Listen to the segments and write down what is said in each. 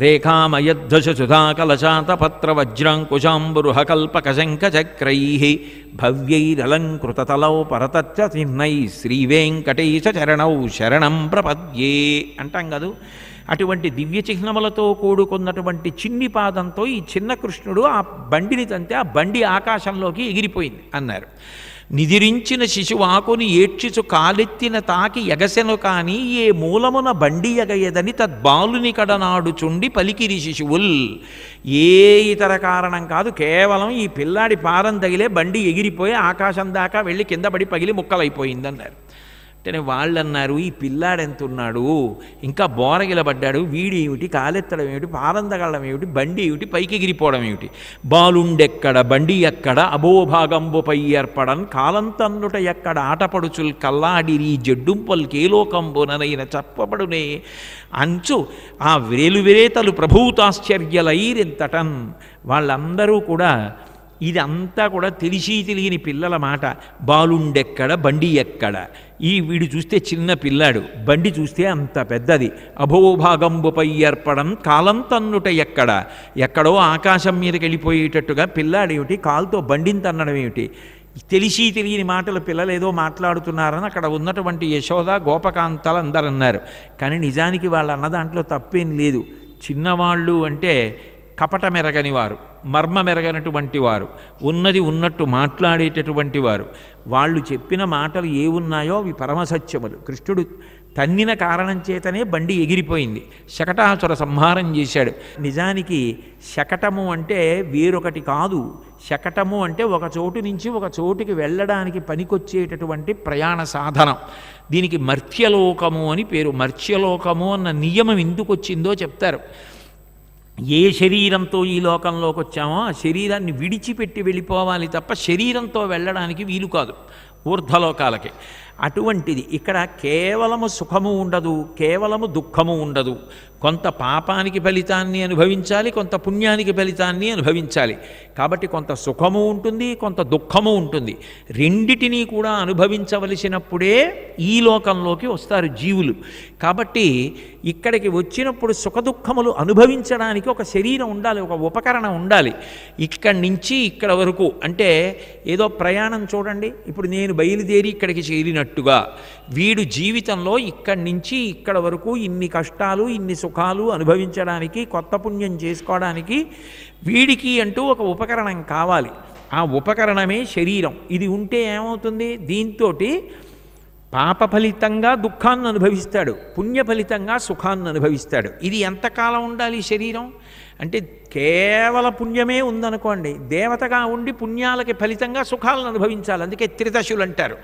రేఖామయధ్వజసుధాకలశాతపత్రవజ్రాంకుశాంబురుహకల్పకశంఖచక్రై భవ్యైరలంకృతతలౌ పరతచ్చతిన్నై శ్రీవేంకటేశచరణౌ శరణం ప్రపద్యే అంటాం కదూ. అటువంటి దివ్య చిహ్నములతో కూడుకున్నటువంటి చిన్ని పాదంతో ఈ చిన్న కృష్ణుడు ఆ బండిని తంతే ఆ బండి ఆకాశంలోకి ఎగిరిపోయింది అన్నారు. నిదిరించిన శిశువాకుని ఏడ్చిచు కాలెత్తిన తాకి ఎగసెను కాని ఏ మూలమున బండి ఎగయదని తద్బాలుని కడనాడుచుండి పలికిరి శిశువుల్. ఏ ఇతర కారణం కాదు, కేవలం ఈ పిల్లాడి పాదం తగిలే బండి ఎగిరిపోయి ఆకాశం దాకా వెళ్ళి కింద పడి పగిలి ముక్కలైపోయిందన్నారు. అంటే వాళ్ళు అన్నారు, ఈ పిల్లాడెంతున్నాడు, ఇంకా బోరగిలబడ్డాడు, వీడి ఏమిటి, కాలెత్తడం ఏమిటి, పాదం తగలడం ఏమిటి, బండి ఏమిటి, పైకి ఎగిరిపోవడం ఏమిటి, బాలుండెక్కడ బండి ఎక్కడ అభోభాగంబుపై ఏర్పడన్ కాలంతన్నుట ఎక్కడ ఆటపడుచుల్ కల్లాడిరి జడ్డుంపల్ కేలోకంబుననైన చెప్పబడునే అంచు ఆ వేలువిరేతలు ప్రభూతాశ్చర్యలైరెంతటన్. వాళ్ళందరూ కూడా ఇదంతా కూడా తెలియని పిల్లల మాట. బాలుండెక్కడ బండి ఎక్కడ, ఈ వీడు చూస్తే చిన్న పిల్లాడు, బండి చూస్తే అంత పెద్దది, అభోభాగంబుపై ఏర్పడం కాలం తన్నుట ఎక్కడ, ఎక్కడో ఆకాశం మీదకి వెళ్ళిపోయేటట్టుగా పిల్లాడేమిటి, కాలుతో బండిని తన్నడం ఏమిటి, తెలియని మాటలు పిల్లలు ఏదో మాట్లాడుతున్నారని అక్కడ ఉన్నటువంటి యశోద గోపకాంతలు అందరూ అన్నారు. కానీ నిజానికి వాళ్ళు అన్న దాంట్లో తప్పేం లేదు. చిన్నవాళ్ళు అంటే కపట మెరగని వారు, మర్మ మెరగనటువంటి వారు, ఉన్నది ఉన్నట్టు మాట్లాడేటటువంటి వారు. వాళ్ళు చెప్పిన మాటలు ఏ ఉన్నాయో అవి పరమసత్యములు. కృష్ణుడు తన్నిన కారణం చేతనే బండి ఎగిరిపోయింది, శకటాసుర సంహారం చేశాడు. నిజానికి శకటము అంటే వేరొకటి కాదు. శకటము అంటే ఒక చోటు నుంచి ఒక చోటుకి వెళ్ళడానికి పనికొచ్చేటటువంటి ప్రయాణ సాధనం. దీనికి మర్త్యలోకము అని పేరు. మర్త్యలోకము అన్న నియమం ఎందుకు వచ్చిందో చెప్తారు. ఏ శరీరంతో ఈ లోకంలోకి వచ్చామో ఆ శరీరాన్ని విడిచిపెట్టి వెళ్ళిపోవాలి తప్ప శరీరంతో వెళ్ళడానికి వీలు కాదు ఊర్ధ్వలోకాలకి. అటువంటిది ఇక్కడ కేవలము సుఖము ఉండదు, కేవలము దుఃఖము ఉండదు. కొంత పాపానికి ఫలితాన్ని అనుభవించాలి, కొంత పుణ్యానికి ఫలితాన్ని అనుభవించాలి. కాబట్టి కొంత సుఖము ఉంటుంది, కొంత దుఃఖము ఉంటుంది. రెండిటినీ కూడా అనుభవించవలసినప్పుడే ఈ లోకంలోకి వస్తారు జీవులు. కాబట్టి ఇక్కడికి వచ్చినప్పుడు సుఖదుఖములు అనుభవించడానికి ఒక శరీరం ఉండాలి, ఒక ఉపకరణం ఉండాలి. ఇక్కడి నుంచి ఇక్కడ వరకు అంటే ఏదో ప్రయాణం చూడండి, ఇప్పుడు నేను బయలుదేరి ఇక్కడికి చేరినట్టుగా వీడు జీవితంలో ఇక్కడి నుంచి ఇక్కడ వరకు ఇన్ని కష్టాలు, ఇన్ని సుఖాలు అనుభవించడానికి, కొత్త పుణ్యం చేసుకోవడానికి వీడికి అంటూ ఒక ఉపకరణం కావాలి. ఆ ఉపకరణమే శరీరం. ఇది ఉంటే ఏమవుతుంది, దీంతో పాప ఫలితంగా దుఃఖాన్ని అనుభవిస్తాడు, పుణ్య ఫలితంగా సుఖాన్ని అనుభవిస్తాడు. ఇది ఎంతకాలం ఉండాలి ఈ శరీరం అంటే కేవల పుణ్యమే ఉందనుకోండి, దేవతగా ఉండి పుణ్యాలకి ఫలితంగా సుఖాలను అనుభవించాలి. అందుకే త్రిదశులు అంటారు.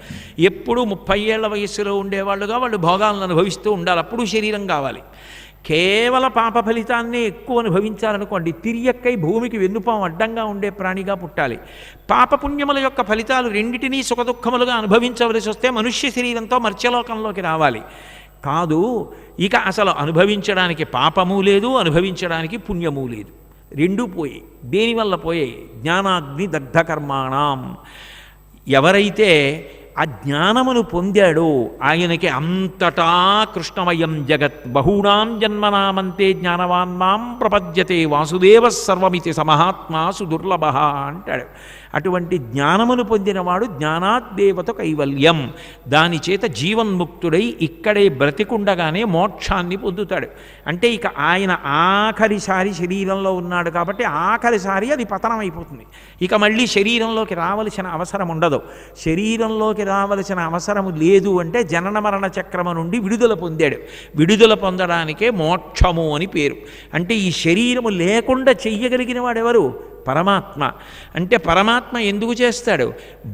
ఎప్పుడూ 30 ఏళ్ల వయస్సులో ఉండేవాళ్ళుగా వాళ్ళు భోగాలను అనుభవిస్తూ ఉండాలి, అప్పుడు శరీరం కావాలి. కేవల పాప ఫలితాన్నే ఎక్కువ అనుభవించాలనుకోండి, తిరియక్కై భూమికి వెన్నుపాం అడ్డంగా ఉండే ప్రాణిగా పుట్టాలి. పాపపుణ్యముల యొక్క ఫలితాలు రెండిటినీ సుఖదుఖములుగా అనుభవించవలసి వస్తే మనుష్య శరీరంతో మర్త్యలోకంలోకి రావాలి. కాదు, ఇక అసలు అనుభవించడానికి పాపము లేదు, అనుభవించడానికి పుణ్యము లేదు, రెండూ పోయాయి. దేనివల్ల పోయాయి? జ్ఞానాగ్ని దగ్ధకర్మాణం. ఎవరైతే ఆ జ్ఞానమును పొందాడో ఆయనకి అంతటా కృష్ణమయం జగత్ బహూనాం జన్మనామంతే జ్ఞానవాన్ మాం ప్రపద్యతే వాసుదేవ సర్వమితి సమహాత్మా సుదుర్లభ అంటాడు. అటువంటి జ్ఞానమును పొందినవాడు జ్ఞానాద్దేవత కైవల్యం. దాని చేత జీవన్ముక్తుడై ఇక్కడే బ్రతికుండగానే మోక్షాన్ని పొందుతాడు. అంటే ఇక ఆయన ఆఖరిసారి శరీరంలో ఉన్నాడు కాబట్టి ఆఖరిసారి అది పతనం అయిపోతుంది. ఇక మళ్ళీ శరీరంలోకి రావలసిన అవసరం ఉండదు. శరీరంలోకి రావలసిన అవసరము లేదు అంటే జనన మరణ చక్రము నుండి విడుదల పొందాడు. విడుదల పొందడానికే మోక్షము అని పేరు. అంటే ఈ శరీరము లేకుండా చెయ్యగలిగిన వాడెవరు? పరమాత్మ. అంటే పరమాత్మ ఎందుకు చేస్తాడు?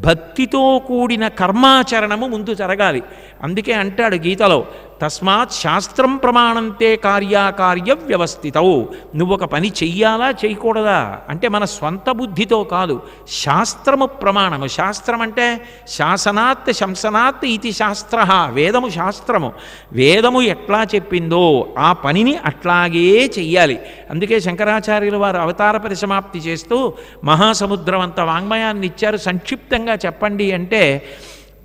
భక్తితో కూడిన కర్మాచరణము ముందు జరగాలి. అందుకే అంటాడు గీతలో, తస్మాత్ శాస్త్రం ప్రమాణంతే కార్యాకార్య వ్యవస్థితవు. నువ్వు ఒక పని చెయ్యాలా చేయకూడదా అంటే మన స్వంత బుద్ధితో కాదు, శాస్త్రము ప్రమాణము. శాస్త్రం అంటే శాసనాత్ శంసనాత్ ఇది శాస్త్ర. వేదము శాస్త్రము. వేదము ఎట్లా చెప్పిందో ఆ పనిని అట్లాగే చెయ్యాలి. అందుకే శంకరాచార్యులు వారు అవతార పరిసమాప్తి చేస్తూ మహాసముద్రం అంత వాంగ్మయాన్ని ఇచ్చారు. సంక్షిప్తంగా చెప్పండి అంటే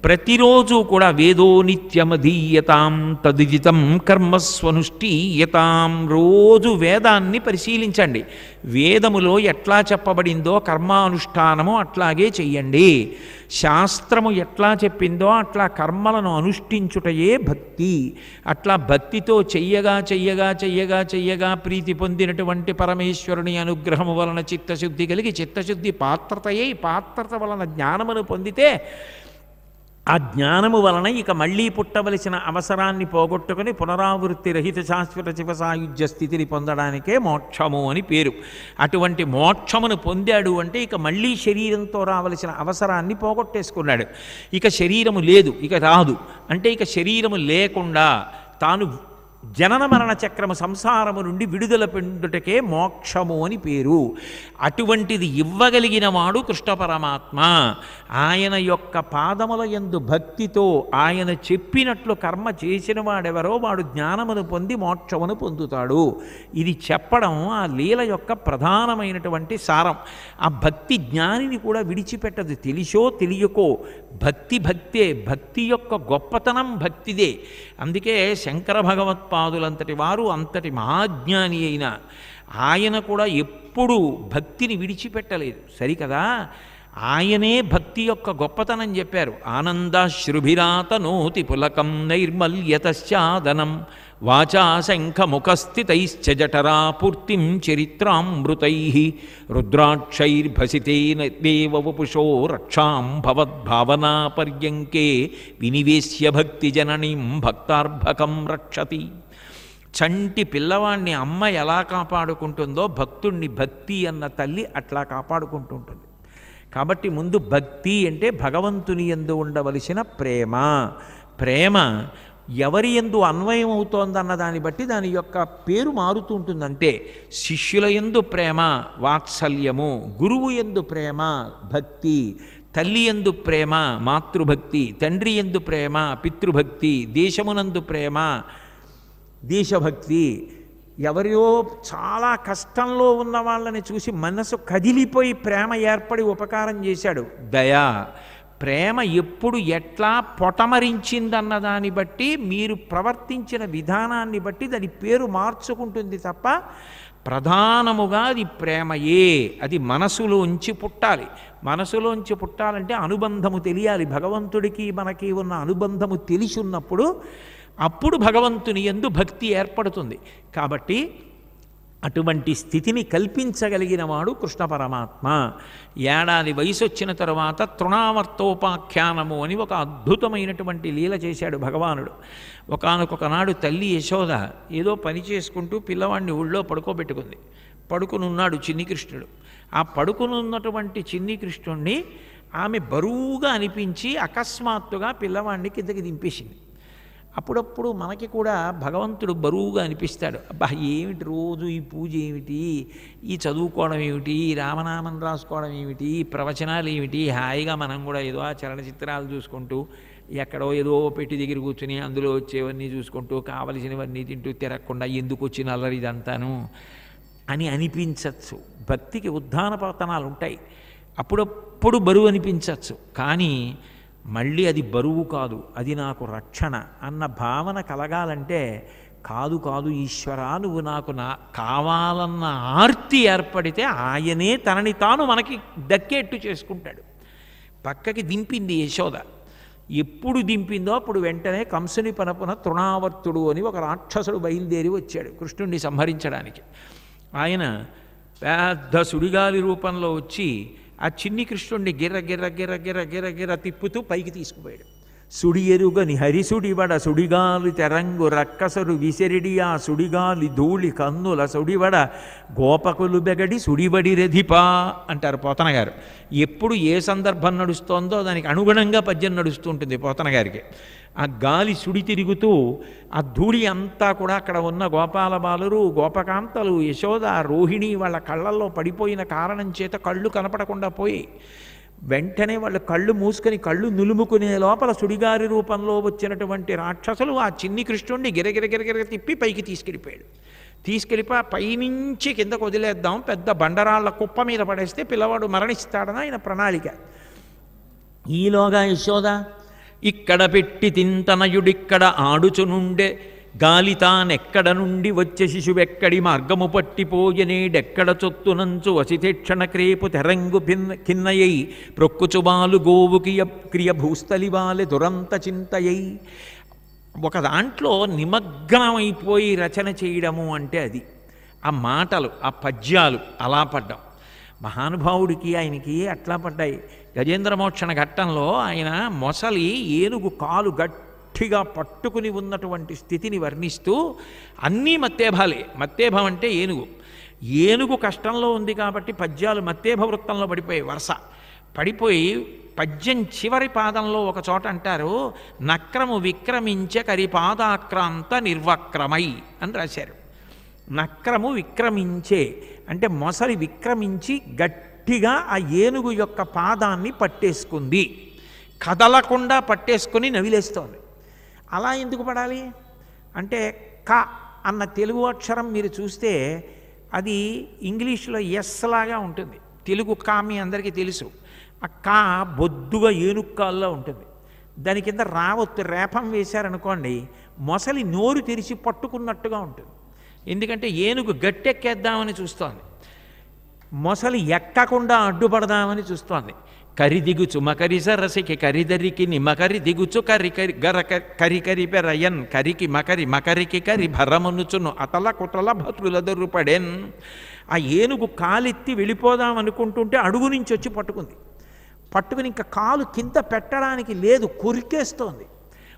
ప్రతిరోజు కూడా వేదో నిత్యమధీయతాం తదిజితం కర్మస్వనుష్ఠీయతాం. రోజు వేదాన్ని పరిశీలించండి. వేదములో ఎట్లా చెప్పబడిందో కర్మానుష్ఠానము అట్లాగే చెయ్యండి. శాస్త్రము ఎట్లా చెప్పిందో అట్లా కర్మలను అనుష్ఠించుటయే భక్తి. అట్లా భక్తితో చెయ్యగా చెయ్యగా చెయ్యగా చెయ్యగా ప్రీతి పొందినటువంటి పరమేశ్వరుని అనుగ్రహము వలన చిత్తశుద్ధి కలిగి చిత్తశుద్ధి పాత్రతయే పాత్రత వలన జ్ఞానమును పొందితే ఆ జ్ఞానము వలన ఇక మళ్ళీ పుట్టవలసిన అవసరాన్ని పోగొట్టుకుని పునరావృత్తి రహిత శాశ్వత శివసాయుధ్య స్థితిని పొందడానికే మోక్షము అని పేరు. అటువంటి మోక్షమును పొందాడు అంటే ఇక మళ్ళీ శరీరంతో రావలసిన అవసరాన్ని పోగొట్టేసుకున్నాడు. ఇక శరీరము లేదు, ఇక రాదు అంటే ఇక శరీరము లేకుండా తాను జనన మరణ చక్రము సంసారము నుండి విడుదల పొందుటకే మోక్షము అని పేరు. అటువంటిది ఇవ్వగలిగిన వాడు కృష్ణ పరమాత్మ. ఆయన యొక్క పాదముల యందు భక్తితో ఆయన చెప్పినట్లు కర్మ చేసిన వాడెవరో వాడు జ్ఞానమును పొంది మోక్షమును పొందుతాడు. ఇది చెప్పడం ఆ లీల యొక్క ప్రధానమైనటువంటి సారం. ఆ భక్తి జ్ఞానిని కూడా విడిచిపెట్టదు. తెలిసో తెలియకో భక్తి భక్తే. భక్తి యొక్క గొప్పతనం భక్తిదే. అందుకే శంకర భగవత్పాదులంతటి వారు అంతటి మహాజ్ఞాని అయిన ఆయన కూడా ఎప్పుడూ భక్తిని విడిచిపెట్టలేదు. సరికదా, ఆయనే భక్తి యొక్క గొప్పతనం చెప్పారు. ఆనందాశ్రుభిరాతనోతి పులకం నైర్మల్యతశ్చాదనం వాచా శంఖముఖస్థితైశ్చ జఠరా పూర్తిం చరిత్రామృతై రుద్రాక్షైర్భసితేన దేవ వపుషో రక్షాం భవద్భావనా పర్యంకే వినివేశ్య భక్తి జననీం భక్తార్భకం రక్షతి. చంటి పిల్లవాణ్ణి అమ్మ ఎలా కాపాడుకుంటుందో భక్తుణ్ణి భక్తి అన్న తల్లి అట్లా కాపాడుకుంటుంటుంది. కాబట్టి ముందు భక్తి అంటే భగవంతుని యందు ఉండవలసిన ప్రేమ. ప్రేమ ఎవరి యందు అన్వయం అవుతోందన్న దాన్ని బట్టి దాని యొక్క పేరు మారుతూ ఉంటుందంటే శిష్యుల యందు ప్రేమ వాత్సల్యము, గురువు యందు ప్రేమ భక్తి, తల్లి యందు ప్రేమ మాతృభక్తి, తండ్రి యందు ప్రేమ పితృభక్తి, దేశమునందు ప్రేమ దేశభక్తి. ఎవరో చాలా కష్టంలో ఉన్న వాళ్ళని చూసి మనసు కదిలిపోయి ప్రేమ ఏర్పడి ఉపకారం చేశాడు దయ. ప్రేమ ఎప్పుడు ఎట్లా పొటమరించిందన్న దాన్ని బట్టి మీరు ప్రవర్తించిన విధానాన్ని బట్టి దాని పేరు మార్చుకుంటుంది తప్ప ప్రధానముగా అది ప్రేమయే. అది మనసులోంచి పుట్టాలి. మనసులోంచి పుట్టాలంటే అనుబంధము తెలియాలి. భగవంతుడికి మనకి ఉన్న అనుబంధము తెలిసి ఉన్నప్పుడు అప్పుడు భగవంతుని యందు భక్తి ఏర్పడుతుంది. కాబట్టి అటువంటి స్థితిని కల్పించగలిగిన వాడు కృష్ణ పరమాత్మ. ఏడాది వయసు వచ్చిన తరువాత తృణావర్తోపాఖ్యానము అని ఒక అద్భుతమైనటువంటి లీల చేశాడు భగవానుడు. ఒకానొకనాడు తల్లి యశోద ఏదో పని చేసుకుంటూ పిల్లవాడిని ఊళ్ళో పడుకోబెట్టుకుంది. పడుకునున్నాడు చిన్ని కృష్ణుడు. ఆ పడుకునున్నటువంటి చిన్ని కృష్ణుణ్ణి ఆమె బరువుగా అనిపించి అకస్మాత్తుగా పిల్లవాడిని కిందకి దింపేసింది. అప్పుడప్పుడు మనకి కూడా భగవంతుడు బరువుగా అనిపిస్తాడు. అబ్బా ఏమిటి రోజు ఈ పూజ ఏమిటి, ఈ చదువుకోవడం ఏమిటి, ఈ రామనామం రాసుకోవడం ఏమిటి, ఈ ప్రవచనాలు ఏమిటి, హాయిగా మనం కూడా ఏదో ఆ చలనచిత్రాలు చూసుకుంటూ ఎక్కడో ఏదో పెట్టి దగ్గర కూర్చుని అందులో వచ్చేవన్నీ చూసుకుంటూ కావలసినవన్నీ తింటూ తిరగకుండా ఎందుకు వచ్చిన అల్లరి ఇదంతాను అని అనిపించవచ్చు. భక్తికి ఉద్ధాన పతనాలు ఉంటాయి. అప్పుడప్పుడు బరువు అనిపించవచ్చు. కానీ మళ్ళీ అది బరువు కాదు, అది నాకు రక్షణ అన్న భావన కలగాలంటే కాదు కాదు ఈశ్వరా నువ్వు నాకు కావాలన్న ఆర్తి ఏర్పడితే ఆయనే తనని తాను మనకి దక్కేట్టు చేసుకుంటాడు. పక్కకి దింపింది యశోద. ఎప్పుడు దింపిందో అప్పుడు వెంటనే కంసుని పనపున తృణావర్తుడు అని ఒక రాక్షసుడు బయలుదేరి వచ్చాడు కృష్ణుణ్ణి సంహరించడానికి. ఆయన పెద్ద సుడిగాలి రూపంలో వచ్చి ఆ చిన్ని కృష్ణుణ్ణి గిర్ర గిర్ర గిర్ర గిర్ర గిర్ర గిర్ర తిప్పుతూ పైకి తీసుకుపోయాడు. సుడి ఎరుగని హరిసుడివడ సుడిగాలి తెరంగు రక్కసరు విసిరిడి ఆ సుడిగాలి ధూళి కన్నుల సుడివడ గోపకులు బెగడి సుడివడి రెధిపా అంటారు పోతన గారు. ఎప్పుడు ఏ సందర్భం నడుస్తోందో దానికి అనుగుణంగా పద్యం నడుస్తూ ఉంటుంది పోతన గారికి. ఆ గాలి సుడి తిరుగుతూ ఆ ధూళి అంతా కూడా అక్కడ ఉన్న గోపాల బాలురు గోపకాంతలు యశోద రోహిణి వాళ్ళ కళ్ళల్లో పడిపోయిన కారణం చేత కళ్ళు కనపడకుండా పోయి వెంటనే వాళ్ళు కళ్ళు మూసుకొని కళ్ళు నులుముకునే లోపల సుడిగారి రూపంలో వచ్చినటువంటి రాక్షసులు ఆ చిన్ని కృష్ణుడిని గిరగిర గిరగిర తిప్పి పైకి తీసుకెళ్ళిపోయాడు. తీసుకెళ్ళిపోయి పైనుంచి కిందకు వదిలేద్దాం, పెద్ద బండరాళ్ళ కుప్ప మీద పడేస్తే పిల్లవాడు మరణిస్తాడని ఆయన ప్రణాళిక. ఈలోగా యశోద ఇక్కడ పెట్టి తింతనయుడిక్కడ ఆడుచునుండే గాలి తానెక్కడ నుండి వచ్చే శిశువెక్కడి మార్గము పట్టిపోయనేడెక్కడ చొత్తునంచు వసితేక్షణ క్రేపు తెరంగు కిన్నయై ప్రొక్కుచుబాలు గోవు క్రియ భూస్థలివాలె దురంత చింతయై. ఒక దాంట్లో నిమగ్నమైపోయి రచన చేయడము అంటే అది. ఆ మాటలు, ఆ పద్యాలు అలా పడ్డం. మహానుభావుడికి ఆయనకి అట్లా పడ్డాయి. గజేంద్రమోక్షణ ఘట్టంలో ఆయన మొసలి ఏనుగు కాలు గట్టిగా పట్టుకుని ఉన్నటువంటి స్థితిని వర్ణిస్తూ అన్నీ మత్తేభాలే. మత్తేభం అంటే ఏనుగు. ఏనుగు కష్టంలో ఉంది కాబట్టి పద్యాలు మత్తేభ వృత్తంలో పడిపోయాయి. వరుస పడిపోయి పద్యం చివరి పాదంలో ఒక చోట అంటారు, నక్రము విక్రమించ కరిపాదాక్రాంత నిర్వక్రమై అని రాశారు. నక్రము విక్రమించే అంటే మొసలి విక్రమించి గట్టిగా ఆ ఏనుగు యొక్క పాదాన్ని పట్టేసుకుంది, కదలకుండా పట్టేసుకొని నవిలేస్తోంది. అలా ఎందుకు పడాలి అంటే క అన్న తెలుగు అక్షరం మీరు చూస్తే అది ఇంగ్లీష్లో ఎస్ లాగా ఉంటుంది. తెలుగు కా మీ అందరికీ తెలుసు. ఆ కా బొద్దుగా ఏనుక్కాల్లో ఉంటుంది. దాని కింద రావత్తు రేపం వేశారనుకోండి, మొసలి నోరు తెరిచి పట్టుకున్నట్టుగా ఉంటుంది. ఎందుకంటే ఏనుగు గట్టెక్కేద్దామని చూస్తోంది, మొసలి ఎక్కకుండా అడ్డుపడదామని చూస్తోంది. కరిదిగుచు మకరి సరసికి కరిదరికి నిమకరి దిగుచు కరి కరి గర కరి కరి పెరయన్ కరికి మకరి మకరికి కరి భరమనుచును అతల కుతల భతుల దొరుపడెన్. ఆ ఏనుగు కాలెత్తి వెళ్ళిపోదాం అనుకుంటుంటే అడుగు నుంచి వచ్చి పట్టుకుని ఇంకా కాలు కింద పెట్టడానికి లేదు, కొరికేస్తోంది.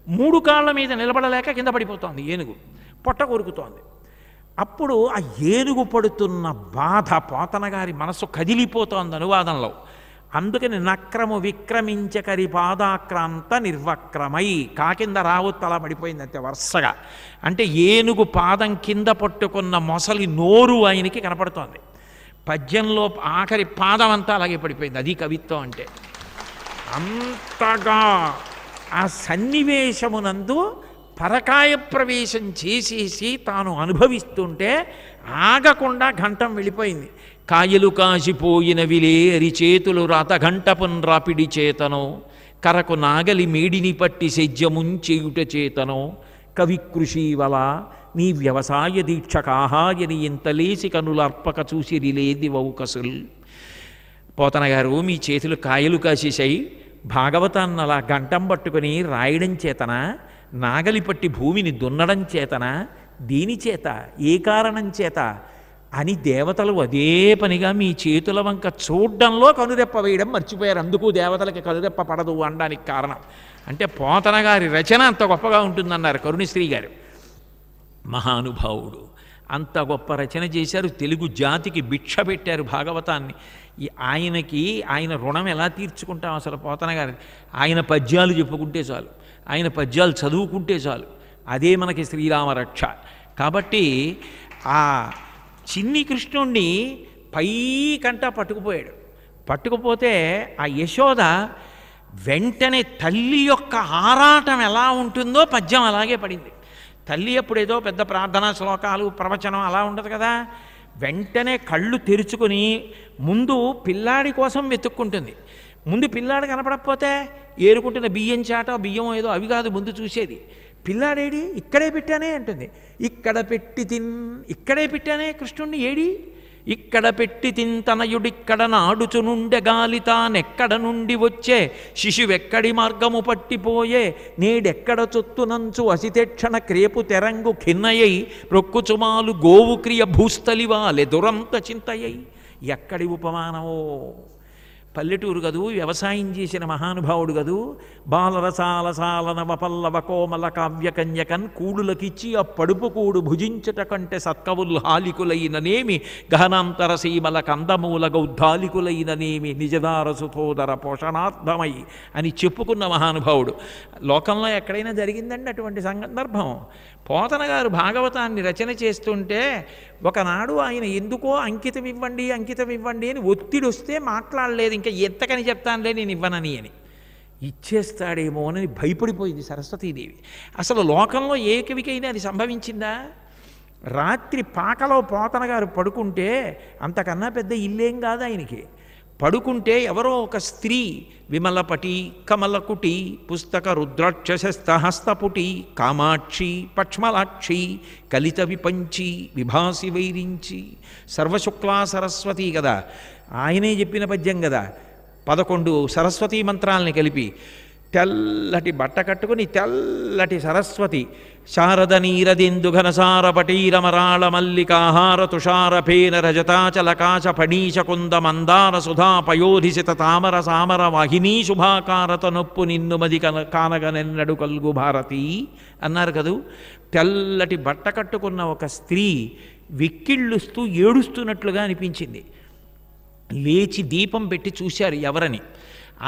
3 కాళ్ళ మీద నిలబడలేక కింద పడిపోతోంది ఏనుగు, పొట్ట కొరుకుతోంది. అప్పుడు ఆ ఏనుగు పడుతున్న బాధ పోతన గారి మనసు కదిలిపోతోంది అనువాదంలో. అందుకని నక్రము విక్రమించకరి పాదాక్రాంత నిర్వక్రమై, కాకింద రావొత్తలా పడిపోయింది అంతే వరుసగా. అంటే ఏనుగు పాదం కింద పట్టుకున్న మొసలి నోరు ఆయనకి కనపడుతోంది. పద్యంలో ఆఖరి పాదం అంతా అలాగే పడిపోయింది. అది కవిత్వం అంటే. అంతగా ఆ సన్నివేశమునందు పరకాయ ప్రవేశం చేసేసి తాను అనుభవిస్తుంటే ఆగకుండా ఘంటం వెళ్ళిపోయింది. కాయలు కాసిపోయినవిలే అరిచేతులు రాతఘంటపున్ రాపిడి చేతనో కరకు నాగలి మేడిని పట్టి సెజ్జముంచేయుట చేతనో కవికృషీవల నీ వ్యవసాయ దీక్ష కాహాయని ఇంతలేసి కనులర్పక చూసి రిలేది వౌకసుల్. పోతన గారు మీ చేతులు కాయలు కాసేసాయి, భాగవతాన్ని అలా గంటం పట్టుకొని రాయడం చేతన, నాగలి పట్టి భూమిని దున్నడం చేతన, దీని చేత ఏ కారణం చేత అని దేవతలు అదే పనిగా మీ చేతుల వంక చూడ్డంలో కనురెప్ప వేయడం మర్చిపోయారు. అందుకు దేవతలకి కనురెప్ప పడదు అనడానికి కారణం. అంటే పోతన గారి రచన అంత గొప్పగా ఉంటుందన్నారు కరుణశ్రీ గారు. మహానుభావుడు అంత గొప్ప రచన చేశారు. తెలుగు జాతికి భిక్ష పెట్టారు భాగవతాన్ని. ఆయన రుణం ఎలా తీర్చుకుంటాం అసలు పోతన గారి? ఆయన పద్యాలు చెప్పుకుంటే చాలు, ఆయన పద్యాలు చదువుకుంటే చాలు, అదే మనకి శ్రీరామ రక్ష. కాబట్టి ఆ చిన్ని కృష్ణుణ్ణి పైకంటా పట్టుకుపోయాడు. పట్టుకుపోతే ఆ యశోద వెంటనే తల్లి యొక్క ఆరాటం ఎలా ఉంటుందో పద్యం అలాగే పడింది. తల్లి అప్పుడేదో పెద్ద ప్రార్థనా శ్లోకాలు ప్రవచనం అలా ఉండదు కదా. వెంటనే కళ్ళు తెరుచుకొని ముందు పిల్లాడి కోసం వెతుక్కుంటుంది. ముందు పిల్లాడు కనపడకపోతే ఏరుకుంటున్న బియ్యం చాట బియ్యం ఏదో అవి కాదు ముందు చూసేది. పిల్లాడేడి, ఇక్కడే పెట్టానే అంటుంది. ఇక్కడే పెట్టానే కృష్ణుణ్ణి, ఏడి ఇక్కడ పెట్టి తింతనయుడిక్కడ నాడుచునుండె గాలి తానెక్కడ నుండి వచ్చే శిశువెక్కడి మార్గము పట్టిపోయే నేడెక్కడ చొత్తునంచు అసితేక్షణ క్రేపు తెరంగు ఖిన్నయై ప్రొక్కుచుమాలు గోవు క్రియ భూస్థలివాలె దురంత చింతయై. ఎక్కడి ఉపమానమో! పల్లెటూరు కదూ, వ్యవసాయం చేసిన మహానుభావుడు కదూ. బాలరసాలసాల నవపల్లవ కోమల కావ్యకన్యకన్ కూడులకిచ్చి ఆ పడుపు కూడు భుజించట కంటే సత్కవులు హాలికులైననేమి గహనాంతర సీమల కందమూల గౌద్ధాలికులైననేమి నిజదారసుతోదర పోషణార్థమై అని చెప్పుకున్న మహానుభావుడు. లోకంలో ఎక్కడైనా జరిగిందండి అటువంటి సందర్భం? పోతన గారు భాగవతాన్ని రచన చేస్తుంటే ఒకనాడు ఆయన ఎందుకో అంకితం ఇవ్వండి అని ఒత్తిడి వస్తే మాట్లాడలేదు. ఇంకా ఎంతకని చెప్తానులే నేను ఇవ్వనని అని. ఇచ్చేస్తాడేమో అని భయపడిపోయింది సరస్వతీదేవి. అసలు లోకంలో ఏ కవికైనా అది సంభవించిందా? రాత్రి పాకలో పోతన గారు పడుకుంటే అంతకన్నా పెద్ద ఇల్లేం కాదు ఆయనకి. పడుకుంటే ఎవరో ఒక స్త్రీ విమలపటి కమలకుటి పుస్తక రుద్రాక్షస్తహస్తపుటి కామాక్షి పక్ష్మలాక్షి కలిత విపంచి విభాసి వైరించి సర్వశుక్లా సరస్వతి కదా, ఆయనే చెప్పిన పద్యం కదా. 11 సరస్వతీ మంత్రాలని కలిపి తెల్లటి బట్ట కట్టుకుని తెల్లటి సరస్వతి శారద నీరదిందు ఘనసార పటీరమరాళ మల్లికాహార తుషారఫేన రజతాచలకాశ ఫణీశ కుంద మందార సుధా పయోధిసిత తామర సామర వాహినీ శుభాకారత నొప్పు నిన్ను మది కానగనెన్నడు కల్గు భారతి అన్నారు కదూ. తెల్లటి బట్ట కట్టుకున్న ఒక స్త్రీ విక్కిళ్ళుస్తూ ఏడుస్తున్నట్లుగా అనిపించింది. లేచి దీపం పెట్టి చూశారు ఎవరని.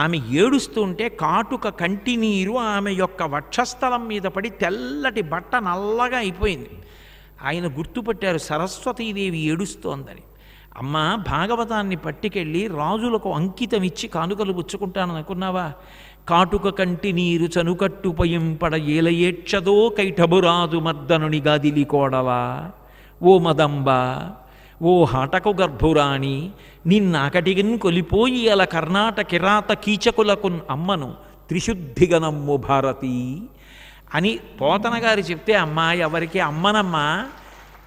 ఆమె ఏడుస్తుంటే కాటుక కంటి నీరు ఆమె యొక్క వక్షస్థలం మీద పడి తెల్లటి బట్ట నల్లగా అయిపోయింది. ఆయన గుర్తుపట్టారు సరస్వతీదేవి ఏడుస్తోందని. అమ్మ, భాగవతాన్ని పట్టుకెళ్ళి రాజులకు అంకితం ఇచ్చి కానుకలు పుచ్చుకుంటాననుకున్నావా? కాటుక కంటి నీరు చనుకట్టు పయింపడ ఏలయేక్షదో కైఠబురాజు మర్దనుని గాదిలి కోడవా ఓ మదంబ ఓ హటకు గర్భురాణి నిన్నాకటిగిన్ కొలిపోయి అల కర్ణాట కిరాత కీచకులకున్ అమ్మను త్రిశుద్ధిగనమ్ము భారతి అని పోతన గారు చెప్తే, అమ్మా ఎవరికి అమ్మనమ్మా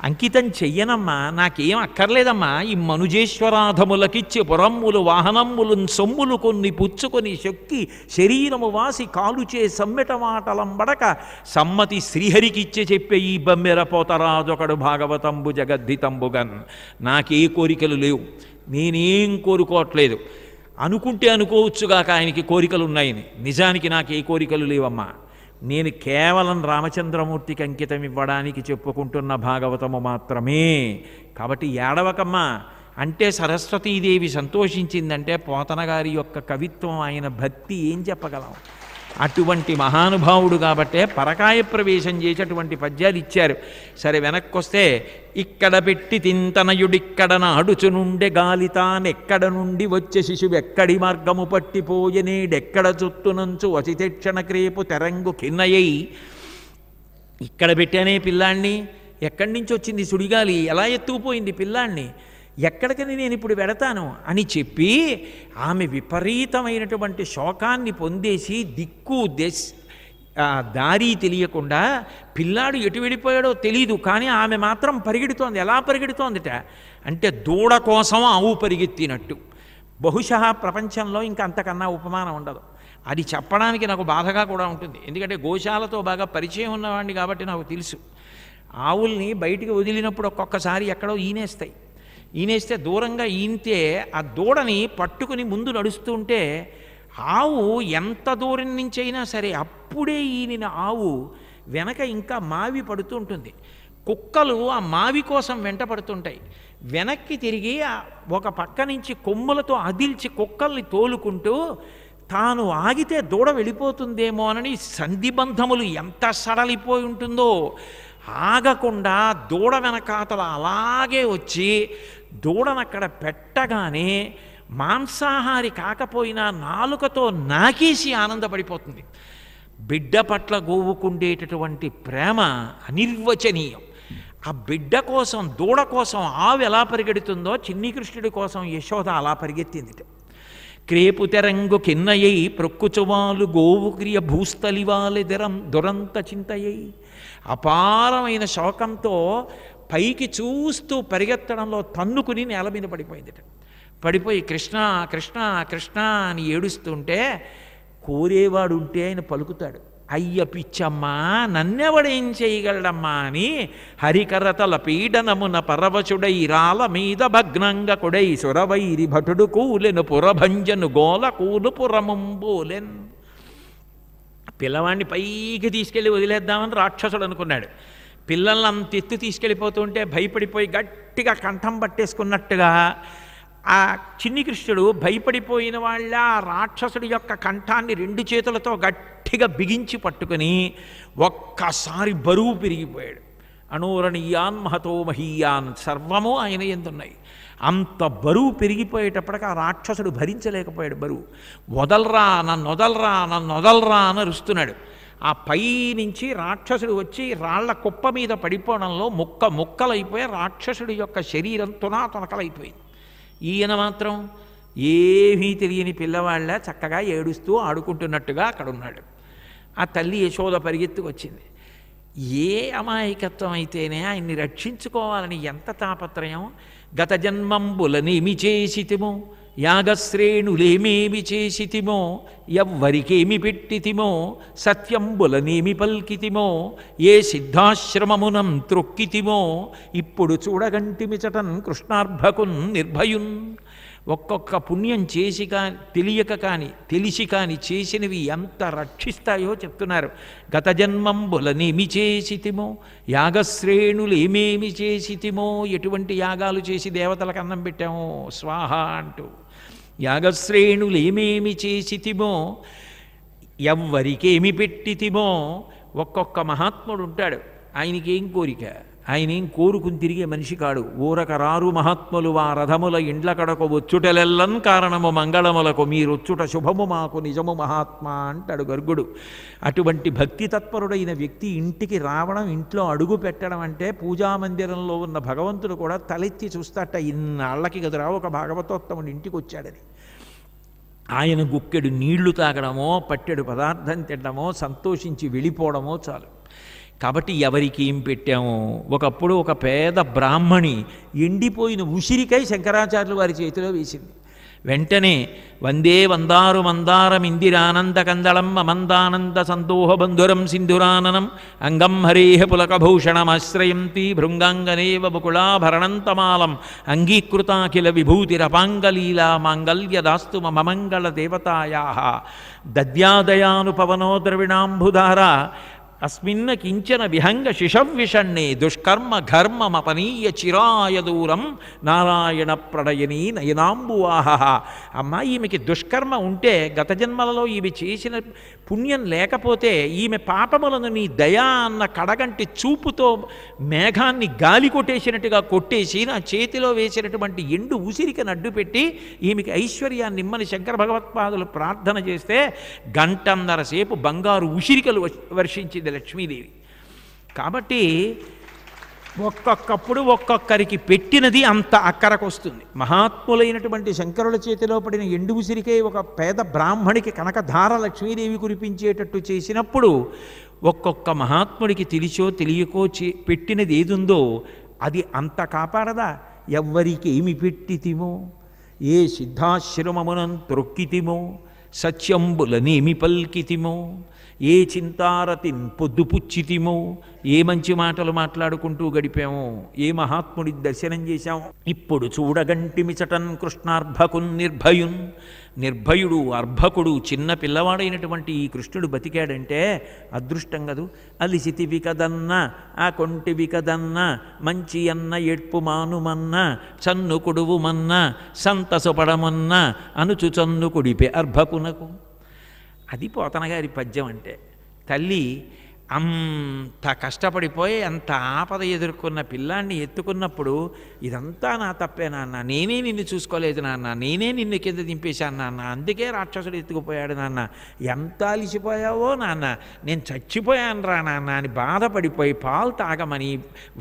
అంకితం చెయ్యనమ్మా, నాకేం అక్కర్లేదమ్మా, ఈ మనుజేశ్వరాధములకిచ్చి పురమ్ములు వాహనమ్ములున్ సొమ్ములు కొన్ని పుచ్చుకొని శక్తి శరీరము వాసి కాలుచే సమ్మెట మాటలంబడక సమ్మతి శ్రీహరికిచ్చే చెప్పే ఈ బమ్మెర పోతరాజొకడు భాగవతంబు జగద్ధితంబుగన్. నాకే కోరికలు లేవు, నేనేం కోరుకోవట్లేదు. అనుకుంటే అనుకోవచ్చుగాక ఆయనకి కోరికలు ఉన్నాయని, నిజానికి నాకే కోరికలు లేవమ్మా. నేను కేవలం రామచంద్రమూర్తికి అంకితం ఇవ్వడానికి చెప్పుకుంటున్న భాగవతము మాత్రమే. కాబట్టి ఏడవకమ్మా అంటే సరస్వతీదేవి సంతోషించిందంటే పోతన గారి యొక్క కవిత్వం, ఆయన భక్తి ఏం చెప్పగలం. అటువంటి మహానుభావుడు కాబట్టే పరకాయ ప్రవేశం చేసేటువంటి పద్యాలు ఇచ్చారు. సరే వెనక్కొస్తే, ఇక్కడ పెట్టి తింతనయుడిక్కడ నాడుచునుండే గాలితానెక్కడ నుండి వచ్చే శిశువెక్కడి మార్గము పట్టిపోయనేడెక్కడ చుట్టునంచు వసితెక్షణ క్రేపు తెరంగు కిన్నయ్యి. ఇక్కడ పెట్టానే పిల్లాన్ని, ఎక్కడి నుంచి వచ్చింది సుడిగాలి, ఎలా ఎత్తుకుపోయింది పిల్లాన్ని, ఎక్కడికని నేను ఇప్పుడు వెడతాను అని చెప్పి ఆమె విపరీతమైనటువంటి శోకాన్ని పొందేసి దిక్కు దారి తెలియకుండా పిల్లాడు ఎటు వెళ్ళిపోయాడో తెలీదు, కానీ ఆమె మాత్రం పరిగెడుతోంది. ఎలా పరిగెడుతోందిట అంటే దూడ కోసం ఆవు పరిగెత్తినట్టు. బహుశా ప్రపంచంలో ఇంకా అంతకన్నా ఉపమానం ఉండదు. అది చెప్పడానికి నాకు బాధగా కూడా ఉంటుంది, ఎందుకంటే గోశాలతో బాగా పరిచయం ఉన్నవాడిని కాబట్టి నాకు తెలుసు. ఆవుల్ని బయటికి వదిలినప్పుడు ఒక్కొక్కసారి ఎక్కడో ఈనేస్తే దూరంగా ఈనితే ఆ దూడని పట్టుకుని ముందు నడుస్తుంటే ఆవు ఎంత దూరం నుంచి అయినా సరే అప్పుడే ఈనిన ఆవు వెనక ఇంకా మావి పడుతూ ఉంటుంది. కుక్కలు ఆ మావి కోసం వెంట పడుతుంటాయి. వెనక్కి తిరిగి ఒక పక్క నుంచి కొమ్ములతో అదిల్చి కుక్కల్ని తోలుకుంటూ తాను ఆగితే దూడ వెళ్ళిపోతుందేమో అని సంధిబంధములు ఎంత సడలిపోయి ఉంటుందో ఆగకుండా దూడ వెనకాతల అలాగే వచ్చి దూడనక్కడ పెట్టగానే మాంసాహారి కాకపోయినా నాలుకతో నాకేసి ఆనందపడిపోతుంది. బిడ్డ పట్ల గోవుకుండేటటువంటి ప్రేమ అనిర్వచనీయం. ఆ బిడ్డ కోసం దూడ కోసం ఆవు ఎలా పరిగెడుతుందో చిన్ని కృష్ణుడి కోసం యశోద అలా పరిగెత్తింది. క్రేపు తెరంగు కిన్నయ్యి ప్రొక్కుచువాలు గోవు క్రియ భూస్థలివాలి దురంత చింతయ్యి. అపారమైన శోకంతో పైకి చూస్తూ పరిగెత్తడంలో తన్నుకుని నేల మీద పడిపోయి కృష్ణ కృష్ణ కృష్ణ అని ఏడుస్తుంటే కోరేవాడు ఉంటే ఆయన పలుకుతాడు, అయ్య పిచ్చమ్మా నన్నెవడేం చేయగలడమ్మా అని హరికరతల పీడనమున పరవశుడై రాల మీద భగ్నంగా కొడై సురవైరి భటుడు కూలెను పురభంజను గోల కూలు పురముంబోలెన్. పిల్లవాడిని పైకి తీసుకెళ్ళి వదిలేద్దామని రాక్షసుడు అనుకున్నాడు. పిల్లల్ని అంత ఎత్తు తీసుకెళ్ళిపోతుంటే భయపడిపోయి గట్టిగా కంఠం పట్టేసుకున్నట్టుగా ఆ చిన్ని కృష్ణుడు భయపడిపోయిన వాళ్ళ ఆ రాక్షసుడి యొక్క కంఠాన్ని 2 చేతులతో గట్టిగా బిగించి పట్టుకుని ఒక్కసారి బరువు పెరిగిపోయాడు. అణోరణీయాన్ మహతో మహీయాన్ సర్వము ఆయన ఎందున్నాయి. అంత బరువు పెరిగిపోయేటప్పటికి ఆ రాక్షసుడు భరించలేకపోయాడు బరువు. వదలరా నన్ను వదలరా నన్ను వదలరా అని అరుస్తున్నాడు. ఆ పై నుంచి రాక్షసుడు వచ్చి రాళ్ల కుప్ప మీద పడిపోవడంలో ముక్కలైపోయి రాక్షసుడి యొక్క శరీరం తునాతునకలైపోయింది. ఈయన మాత్రం ఏమీ తెలియని పిల్లవాళ్ళ చక్కగా ఏడుస్తూ ఆడుకుంటున్నట్టుగా అక్కడ ఉన్నాడు. ఆ తల్లి యశోద పరిగెత్తుకొచ్చింది. ఏ అమాయకత్వం అయితేనే ఆయన్ని రక్షించుకోవాలని ఎంత తాపత్రయం! గత జన్మంబులనేమి చేసితిమో, యాగశ్రేణులేమేమి చేసితిమో, ఎవ్వరికేమి పెట్టితిమో, సత్యంబులనేమి పల్కితిమో, ఏ సిద్ధాశ్రమమునం త్రొక్కితిమో, ఇప్పుడు చూడగంటిమిచటన్ కృష్ణార్భకున్ నిర్భయున్. ఒక్కొక్క పుణ్యం చేసి కాని తెలియక కానీ తెలిసి కాని చేసినవి ఎంత రక్షిస్తాయో చెప్తున్నారు. గత జన్మంబులనేమి చేసితిమో, యాగశ్రేణులు ఏమేమి చేసితిమో, ఎటువంటి యాగాలు చేసి దేవతలకు అన్నం పెట్టామో స్వాహ అంటూ, యాగశ్రేణులు ఏమేమి చేసితిమో, ఎవ్వరికేమి పెట్టితిమో. ఒక్కొక్క మహాత్ముడు ఉంటాడు, ఆయనకేం కోరిక, ఆయన ఏం కోరుకుని తిరిగే మనిషి కాడు. ఊరక రారు మహాత్ములు వా రథముల ఇండ్ల కడకు వచ్చుటెలెల్లన్ కారణము మంగళములకు, మీరొచ్చుట శుభము మాకు నిజము మహాత్మా అంటాడు గర్గుడు. అటువంటి భక్తి తత్పరుడైన వ్యక్తి ఇంటికి రావడం, ఇంట్లో అడుగు పెట్టడం అంటే పూజామందిరంలో ఉన్న భగవంతుడు కూడా తలెత్తి చూస్తాట, ఇన్నాళ్ళకి కదురా ఒక భాగవతోత్తముడు ఇంటికి వచ్చాడని. ఆయన గుక్కెడు నీళ్లు తాగడమో పట్టెడు పదార్థం తినడమో సంతోషించి వెళ్ళిపోవడమో చాలు. కాబట్టి ఎవరికి ఏం పెట్టామో. ఒకప్పుడు ఒక పేద బ్రాహ్మణి ఎండిపోయిన ఉసిరికై శంకరాచార్యులు వారి చేతిలో వేసింది. వెంటనే వందే వందారు మందారం ఇందిరానంద కందళం అమందానంద సందోహ బంధురం సింధురాననం అంగం హరేహ పులకభూషణమాశ్రయంతి భృంగాంగనేవ బకుళాభరణంతమాలం అంగీకృతాఖిల విభూతిరపాంగలీలా మాంగల్యదాస్తు మమంగళ దేవతాయా దద్యాదయానుపవనో ద్రవిణాంబుధార అస్మిన్న కించన విహంగ శిశవ్విషణ్ణే దుష్కర్మ ఘర్మమపనీయ చిరాయ దూరం నారాయణ ప్రణయనీ నయనాంబువాహ. అమ్మ, ఈమెకి దుష్కర్మ ఉంటే గత జన్మలలో ఈమె చేసిన పుణ్యం లేకపోతే ఈమె పాపములను నీ దయా అన్న కడగంటి చూపుతో మేఘాన్ని గాలి కొట్టేసినట్టుగా కొట్టేసి నా చేతిలో వేసినటువంటి ఎండు ఉసిరికను అడ్డుపెట్టి ఈమెకి ఐశ్వర్యాన్ని ఇమ్మని శంకర భగవత్పాదులు ప్రార్థన చేస్తే గంటన్నర సేపు బంగారు ఉసిరికలు వర్షించింది లక్ష్మీదేవి. కాబట్టి ఒక్కొక్కప్పుడు ఒక్కొక్కరికి పెట్టినది అంత అక్కరకు వస్తుంది. మహాత్ములైనటువంటి శంకరుల చేతిలో పడిన ఎండు ఉసిరికే ఒక పేద బ్రాహ్మణికి కనకధార లక్ష్మీదేవి కురిపించేటట్టు చేసినప్పుడు ఒక్కొక్క మహాత్ముడికి తెలిసో తెలియకో పెట్టినది ఏదుందో అది అంత కాపాడదా? ఎవ్వరికి ఏమి పెట్టితిమో, ఏ సిద్ధాశ్రమమునం త్రొక్కితిమో, సత్యంబులనేమి పల్కితిమో, ఏ చింతారతిన్ పొద్దుపుచ్చితిమో, ఏ మంచి మాటలు మాట్లాడుకుంటూ గడిపామో, ఏ మహాత్ముడి దర్శనం చేశామో. ఇప్పుడు చూడగంటిమిచటన్ కృష్ణార్భకున్ నిర్భయున్. నిర్భయుడు, అర్భకుడు, చిన్న పిల్లవాడైనటువంటి ఈ కృష్ణుడు బతికాడంటే అదృష్టం కదూ. అలిసితివి కదన్న ఆ కొంటివి కదన్న, మంచి అన్న ఎడ్పు మానుమన్న, చన్ను కొడువుమన్న సంతసపడమన్న అనుచు చన్ను కొడిపే అర్భకునకు. అది పోతనగారి పద్యం అంటే. తల్లి అంత కష్టపడిపోయి అంత ఆపద ఎదుర్కొన్న పిల్లాన్ని ఎత్తుకున్నప్పుడు ఇదంతా నా తప్పే నాన్న, నేనే నిన్ను చూసుకోలేదు నాన్న, నేనే నిన్ను కింద దింపేశాను నాన్న, అందుకే రాక్షసుడు ఎత్తుకుపోయాడు నాన్న, ఎంత అలిసిపోయావో నాన్న, నేను చచ్చిపోయాను రా నాన్న అని బాధపడిపోయి పాలు తాగమని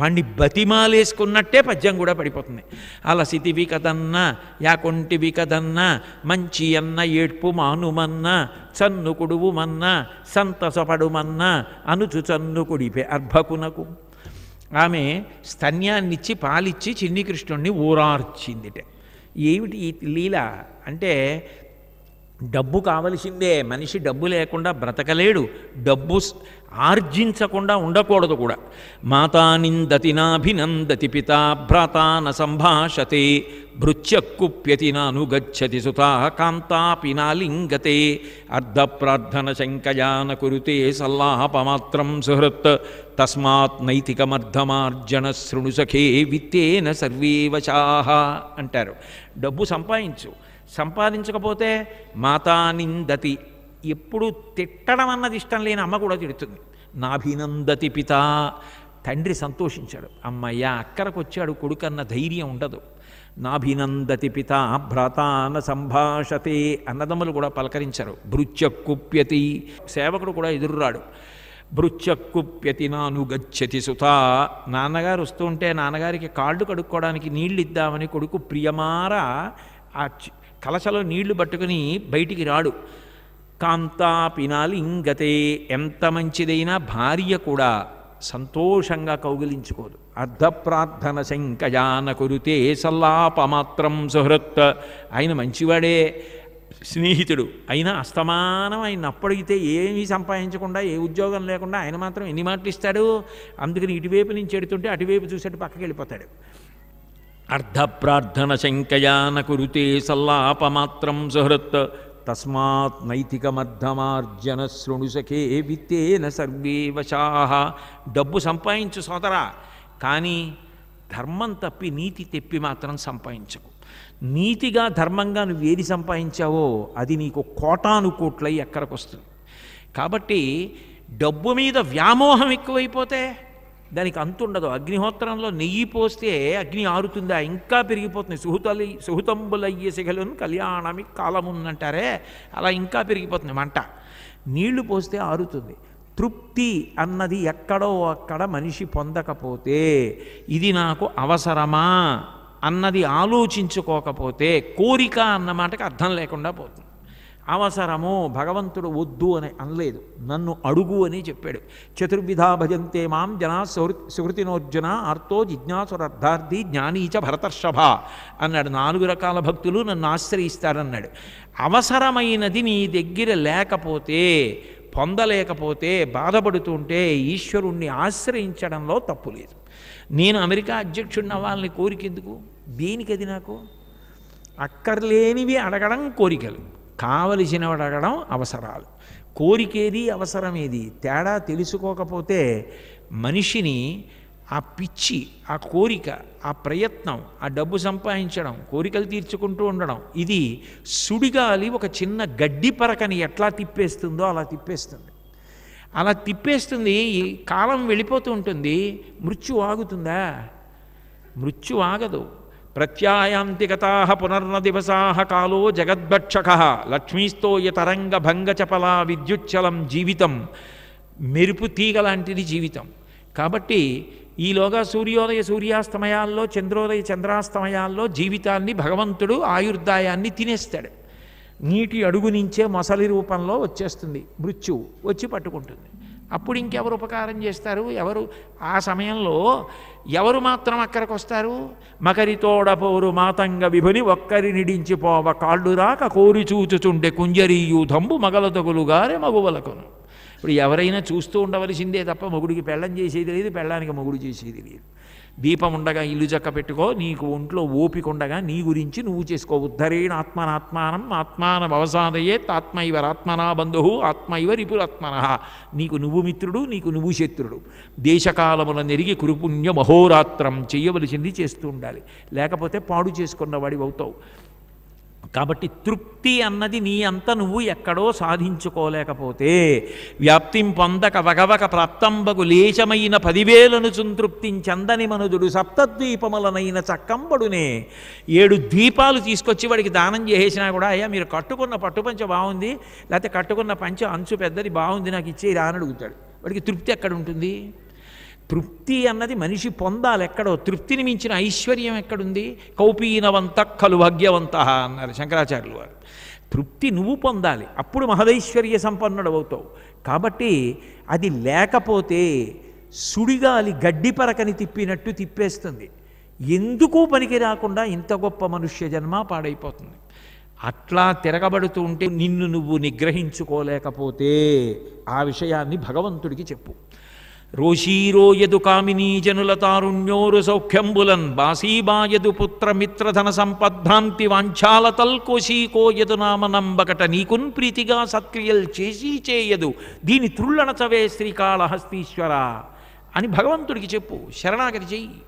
వాణ్ణి బతిమాలేసుకున్నట్టే పద్యం కూడా పడిపోతుంది. అలసితివి కదన్నా యాకొంటివి కదన్నా, మంచి అన్న ఏడ్పు మానుమన్నా, చన్ను కొడువుమన్నా సంతసపడుమన్నా అనుచు చన్ను కొడిపే అర్భకునకు. ఆమె స్తన్యాన్నిచ్చి పాలిచ్చి చిన్ని కృష్ణుణ్ణి ఊరార్చిందిట. ఏమిటి ఈ లీల అంటే, డబ్బు కావలసిందే, మనిషి డబ్బు లేకుండా బ్రతకలేడు, డబ్బు ఆర్జించకుండా ఉండకూడదు కూడా. మాతా నిందతి నాభినందతి పితా భ్రాతా న సంభాషతే, భృత్యక్కుప్యతి నాను గచ్చతి సుతా కాంతాపి నాలింగతే, అర్ధప్రార్థన శంకయాన కురుతే సల్లాపమాత్రం సుహృత్, తస్మాత్ నైతికమర్ధమార్జన శృణు సఖే విత్తేన సర్వే వశాః అంటారు. డబ్బు సంపాదించకపోతే మాతా నిందతి, ఎప్పుడు తిట్టడం అన్నది ఇష్టం లేని అమ్మ కూడా తిడుతుంది. నాభినందతి పిత, తండ్రి సంతోషించాడు, అమ్మయ్య అక్కరకు వచ్చాడు కొడుకన్న ధైర్యం ఉండదు. నాభినందతి పిత భ్రాతాన సంభాషతే, అన్నదమ్ములు కూడా పలకరించారు. భృత్యక్కుప్యతి, సేవకుడు కూడా ఎదురురాడు. భృత్యక్కుప్యతి నాను గచ్చతి సుతా, నాన్నగారు వస్తూ ఉంటే నాన్నగారికి కాళ్ళు కడుక్కోవడానికి నీళ్ళు ఇద్దామని కొడుకు ప్రియమార ఆ కలశలో నీళ్లు పట్టుకుని బయటికి రాడు. కాంతా పినాలింగతే, ఎంత మంచిదైనా భార్య కూడా సంతోషంగా కౌగిలించుకోదు. అర్ధప్రార్థన శంకయాన కురుతే సల్లాపమాత్రం సుహృత్, ఆయన మంచివాడే, స్నేహితుడు అయినా అస్తమానం ఆయన అప్పడిగితే ఏమీ సంపాదించకుండా, ఏ ఉద్యోగం లేకుండా ఆయన మాత్రం ఎన్ని మాటలు ఇస్తాడు. అందుకని ఇటువైపు నుంచి ఎడుతుంటే అటువైపు చూసేట్టు పక్కకి వెళ్ళిపోతాడు. అర్ధప్రార్థన శంకయాన కురుతే సల్లాపమాత్రం సుహృత్, తస్మాత్ నైతికమర్ధమార్జన శృణు సఖే విత్తేన సర్వే వశాః. డబ్బు సంపాదించు సోదరా, కానీ ధర్మం తప్పి నీతి తెప్పి మాత్రం సంపాదించకు. నీతిగా ధర్మంగా నువ్వు ఏది సంపాదించావో అది నీకు కోటాను కోట్లై ఎక్కడికి వస్తుంది. కాబట్టి డబ్బు మీద వ్యామోహం ఎక్కువైపోతే దానికి అంతుండదు. అగ్నిహోత్రంలో నెయ్యి పోస్తే అగ్ని ఆరుతుందా, ఇంకా పెరిగిపోతుంది. సుహుతంబులయ్యే సిగలను కళ్యాణమి కాలముందంటారే, అలా ఇంకా పెరిగిపోతుంది మంట. నీళ్లు పోస్తే ఆరుతుంది. తృప్తి అన్నది ఎక్కడో అక్కడ మనిషి పొందకపోతే, ఇది నాకు అవసరమా అన్నది ఆలోచించుకోకపోతే, కోరిక అన్న మాటకి అర్థం లేకుండా పోతుంది. అవసరము భగవంతుడు వద్దు అని అనలేదు, నన్ను అడుగు అని చెప్పాడు. చతుర్విధా భజంతే మాం జనా సుహృతినోర్జున ఆర్తో జిజ్ఞాసురర్థార్థి జ్ఞానీచ భరతర్షభ అన్నాడు. 4 రకాల భక్తులు నన్ను ఆశ్రయిస్తారన్నాడు. అవసరమైనది నీ దగ్గర లేకపోతే, పొందలేకపోతే, బాధపడుతుంటే ఈశ్వరుణ్ణి ఆశ్రయించడంలో తప్పు లేదు. నేను అమెరికా అధ్యక్షుడిని అవ్వాలని కోరికెందుకు? దేనికి అది నాకు? అక్కర్లేనివి అడగడం కోరికలు, కావలసినవి అడగడం అవసరాలు. కోరికేది అవసరమేది తేడా తెలుసుకోకపోతే మనిషిని ఆ పిచ్చి, ఆ కోరిక, ఆ ప్రయత్నం, ఆ డబ్బు సంపాదించడం, కోరికలు తీర్చుకుంటూ ఉండడం, ఇది సుడిగాలి ఒక చిన్న గడ్డి పరకని ఎట్లా తిప్పేస్తుందో అలా తిప్పేస్తుంది. అలా తిప్పేస్తుంది. కాలం వెళ్ళిపోతూ ఉంటుంది. మృత్యు ఆగుతుందా? మృత్యు ఆగదు. ప్రత్యాయాంతిగతా పునర్న దివసా కాలో జగద్భక్షక లక్ష్మీస్తోయ తరంగ భంగచపలా విద్యుచ్చలం జీవితం. మెరుపు తీగ లాంటిది జీవితం. కాబట్టి ఈలోగా సూర్యోదయ సూర్యాస్తమయాల్లో, చంద్రోదయ చంద్రాస్తమయాల్లో జీవితాన్ని భగవంతుడు ఆయుర్దాయాన్ని తినేస్తాడు. నీటి అడుగు నుంచే మొసలి రూపంలో వచ్చేస్తుంది మృత్యువు, వచ్చి పట్టుకుంటుంది. అప్పుడు ఇంకెవరు ఉపకారం చేస్తారు? ఎవరు ఆ సమయంలో ఎవరు మాత్రం అక్కడికి వస్తారు? మకరితోడపోరు మాతంగ విభుని ఒక్కరి నిడించిపోవ కాళ్ళు రాక కోరి చూచుచుండే కుంజరీయూధంబు మగలతగులుగారే మగువలకును. ఇప్పుడు ఎవరైనా చూస్తూ ఉండవలసిందే తప్ప మొగుడికి పెళ్ళం చేసేది లేదు, పెళ్ళానికి మొగుడు చేసేది లేదు. దీపం ఉండగా ఇల్లు చక్క పెట్టుకో, నీకు ఒంట్లో ఓపిక ఉండగా నీ గురించి నువ్వు చేసుకో. ఉద్ధరేణ ఆత్మనాత్మానం ఆత్మాన భవసాదయేత్ ఆత్మైవ ఆత్మనా బంధు ఆత్మైవ రిపురాత్మన. నీకు నువ్వు మిత్రుడు, నీకు నువ్వు శత్రుడు. దేశకాలముల నెరిగి కురుపుణ్య మహోరాత్రం చేయవలసింది చేస్తూ ఉండాలి, లేకపోతే పాడు చేసుకున్నవాడి అవుతావు. కాబట్టి తృప్తి అన్నది నీ అంత నువ్వు ఎక్కడో సాధించుకోలేకపోతే, వ్యాప్తిం పొందక వగవక ప్రాప్తంబగు లేశమైన 10,000ను చుంతృప్తించందని మనుదుడు సప్తద్వీపములనైన చక్కంబడునే. 7 ద్వీపాలు తీసుకొచ్చి వాడికి దానం చేసేసినా కూడా, అయ్యా మీరు కట్టుకున్న పట్టుపంచ బాగుంది, లేకపోతే కట్టుకున్న పంచ అంచు పెద్దది బాగుంది, నాకు ఇచ్చేయి రా అని అడుగుతాడు. వాడికి తృప్తి ఎక్కడ ఉంటుంది? తృప్తి అన్నది మనిషి పొందాలి ఎక్కడో. తృప్తిని మించిన ఐశ్వర్యం ఎక్కడుంది? కౌపీనవంత ఖలు భాగ్యవంత అన్నారు శంకరాచార్యులు వారు. తృప్తి నువ్వు పొందాలి, అప్పుడు మహదైశ్వర్య సంపన్నుడు అవుతావు. కాబట్టి అది లేకపోతే సుడిగాలి గడ్డి పరకని తిప్పినట్టు తిప్పేస్తుంది. ఎందుకు పనికి రాకుండా ఇంత గొప్ప మనుష్య జన్మ పాడైపోతుంది. అట్లా తిరగబడుతూ ఉంటే నిన్ను నువ్వు నిగ్రహించుకోలేకపోతే ఆ విషయాన్ని భగవంతుడికి చెప్పు. రోషీరోయదు కామినీ జనుల తారుణ్యోరు సౌఖ్యంబులన్ బాసీబాయదు పుత్రమిత్రధన సంపద్భ్రాంతి వాంఛాలతల్ కోశీకోయదు నామనంబకట నీకున్ ప్రీతిగా సత్క్రియల్ చేసి చేయదు దీని త్రుళ్ళనచవే శ్రీకాళహస్తీశ్వర అని భగవంతుడికి చెప్పు. శరణాగతి చెయ్యి.